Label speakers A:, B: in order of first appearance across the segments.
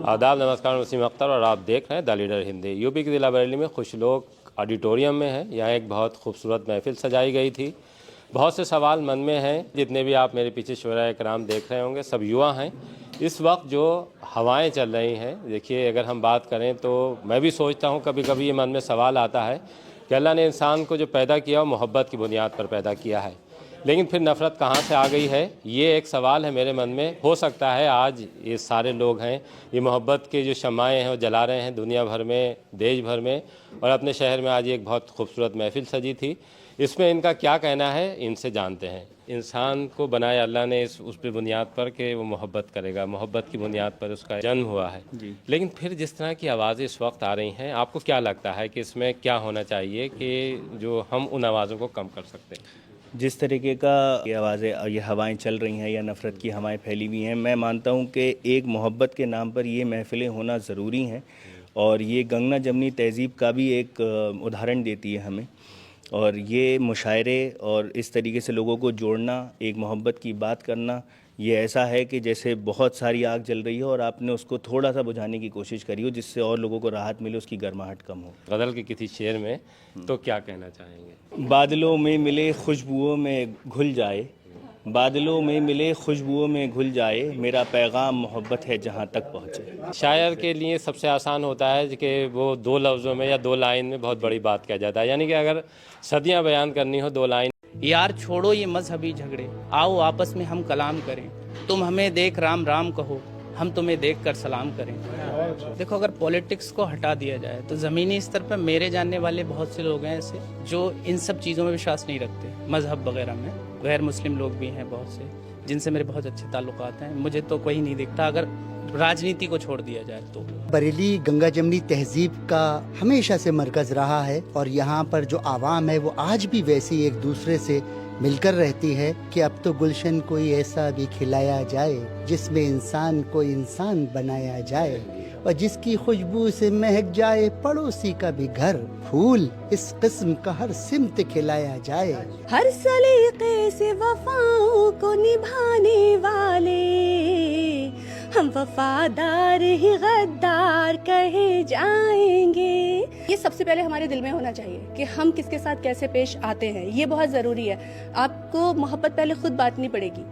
A: आदाब, नमस्कार। वसीम अख्तर और आप देख रहे हैं द लीडर हिंदी। यूपी के ज़िला बरेली में कुछ लोग ऑडिटोरियम में हैं। यहाँ एक बहुत खूबसूरत महफिल सजाई गई थी। बहुत से सवाल मन में हैं। जितने भी आप मेरे पीछे शुरा कराम देख रहे होंगे, सब युवा हैं। इस वक्त जो हवाएं चल रही हैं, देखिए, अगर हम बात करें तो मैं भी सोचता हूँ, कभी कभी ये मन में सवाल आता है कि अल्लाह ने इंसान को जो पैदा किया वो मोहब्बत की बुनियाद पर पैदा किया है, लेकिन फिर नफ़रत कहाँ से आ गई है, ये एक सवाल है मेरे मन में। हो सकता है आज ये सारे लोग हैं, ये मोहब्बत के जो शमाएँ हैं वो जला रहे हैं दुनिया भर में, देश भर में, और अपने शहर में आज एक बहुत खूबसूरत महफिल सजी थी। इसमें इनका क्या कहना है, इनसे जानते हैं। इंसान को बनाया अल्लाह ने उस पे बुनियाद पर कि वो मोहब्बत करेगा, मोहब्बत की बुनियाद पर उसका जन्म हुआ है। लेकिन फिर जिस तरह की आवाज़ें इस वक्त आ रही हैं, आपको क्या लगता है कि इसमें क्या होना चाहिए कि जो हम उन आवाज़ों को कम कर सकते हैं?
B: जिस तरीके का ये आवाज़ें, ये हवाएं चल रही हैं या नफ़रत की हवाएं फैली हुई हैं, मैं मानता हूं कि एक मोहब्बत के नाम पर ये महफ़िलें होना ज़रूरी हैं, और ये गंगना जमनी तहज़ीब का भी एक उदाहरण देती है हमें। और ये मुशायरे और इस तरीके से लोगों को जोड़ना, एक मोहब्बत की बात करना, ये ऐसा है कि जैसे बहुत सारी आग जल रही है और आपने उसको थोड़ा सा बुझाने की कोशिश करी हो, जिससे और लोगों को राहत मिले, उसकी गर्माहट कम हो।
A: गज़ल के किसी शेर में तो क्या कहना चाहेंगे?
B: बादलों में मिले खुशबुओं में घुल जाए, बादलों में मिले खुशबुओं में घुल जाए, मेरा पैगाम मोहब्बत है जहाँ तक पहुँचे।
A: शायर के लिए सबसे आसान होता है कि वो दो लफ्ज़ों में या दो लाइन में बहुत बड़ी बात कह जाता है। यानी कि अगर सदियां बयान करनी हो, दो लाइन।
C: यार छोड़ो ये मजहबी झगड़े, आओ आपस में हम कलाम करें। तुम हमें देख राम राम कहो, हम तुम्हें देख कर सलाम करें। देखो, अगर पॉलिटिक्स को हटा दिया जाए तो ज़मीनी स्तर पर मेरे जानने वाले बहुत से लोग हैं ऐसे जो इन सब चीज़ों में विश्वास नहीं रखते। मजहब वगैरह में गैर मुस्लिम लोग भी हैं बहुत से, जिनसे मेरे बहुत अच्छे ताल्लुकात हैं। मुझे तो कोई नहीं दिखता अगर राजनीति को छोड़ दिया जाए तो।
D: बरेली गंगा जमनी तहजीब का हमेशा से मरकज़ रहा है, और यहाँ पर जो आवाम है वो आज भी वैसी एक दूसरे से मिलकर रहती है कि अब तो गुलशन कोई ऐसा भी खिलाया जाए जिसमें इंसान को इंसान बनाया जाए, और जिसकी खुशबू से महक जाए पड़ोसी का भी घर, फूल इस किस्म का हर सिमत खिलाया जाए।
E: हर सलीके से वफाओं को निभाने वाले हम वफादार ही गद्दार कहे जाएंगे। ये सबसे पहले हमारे दिल में होना चाहिए कि हम किसके साथ कैसे पेश आते हैं, ये बहुत ज़रूरी है। आपको मोहब्बत पहले खुद बांटनी पड़ेगी,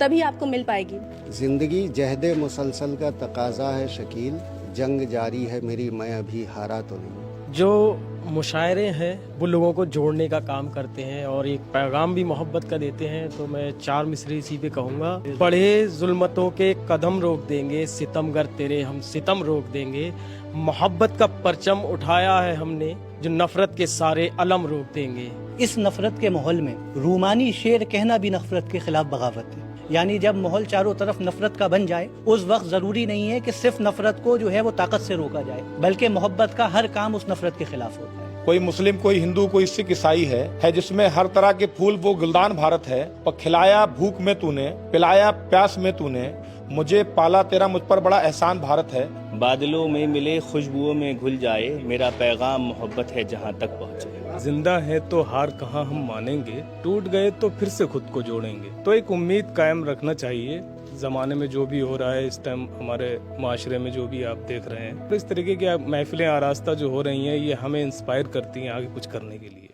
E: तभी आपको मिल पाएगी।
F: जिंदगी जहद मुसलसल का तकाजा है शकील, जंग जारी है मेरी, मैं अभी हारा तो नहीं।
G: जो मुशायरे हैं वो लोगों को जोड़ने का काम करते हैं और एक पैगाम भी मोहब्बत का देते हैं। तो मैं चार मिसरे इसी पे कहूँगा। बढ़े जुल्मतों के कदम रोक देंगे, सितमगर तेरे हम सितम रोक देंगे। मोहब्बत का परचम उठाया है हमने, जो नफरत के सारे अलम रोक देंगे।
H: इस नफरत के माहौल में रूमानी शेर कहना भी नफरत के खिलाफ बगावत है। यानी जब माहौल चारों तरफ नफरत का बन जाए, उस वक्त जरूरी नहीं है कि सिर्फ नफरत को जो है वो ताकत से रोका जाए, बल्कि मोहब्बत का हर काम उस नफरत के खिलाफ होता है।
I: कोई मुस्लिम, कोई हिंदू, कोई सिख, ईसाई है जिसमें हर तरह के फूल, वो गुलदान भारत है। और खिलाया भूख में तूने, पिलाया प्यास में तूने, मुझे पाला तेरा मुझ पर बड़ा एहसान भारत है।
B: बादलों में मिले खुशबुओं में घुल जाए, मेरा पैगाम मोहब्बत है जहाँ तक पहुँचे।
G: जिंदा है तो हार कहाँ हम मानेंगे, टूट गए तो फिर से खुद को जोड़ेंगे। तो एक उम्मीद कायम रखना चाहिए। ज़माने में जो भी हो रहा है इस टाइम, हमारे माशरे में जो भी आप देख रहे हैं, तो इस तरीके की महफिलें आरास्ता जो हो रही हैं, ये हमें इंस्पायर करती हैं आगे कुछ करने के लिए।